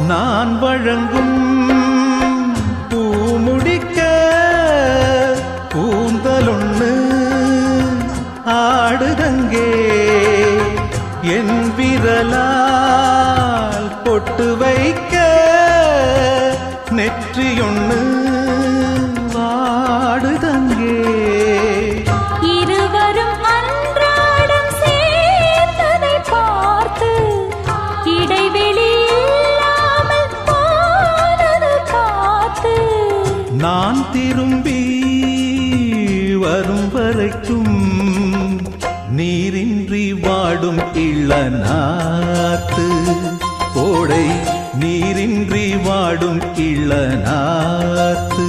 நான் வழங்கும் பூமுடிக்க கூந்தலொன்னு ஆடுதங்கே என் விரலால் பொட்டு வைக்க நெற்றியொன்னு வாடுதங்கே இருவரும் அன்றாடம் சேர்ந்ததை பார்த்து இடைவெளி இல்லாமல் போனது காத்து நான் திரும்பி வரும் வரைக்கும் நீரின்றி வாடும் இளநாத்து கோடை நீரின்றி வாடும் இளநாத்து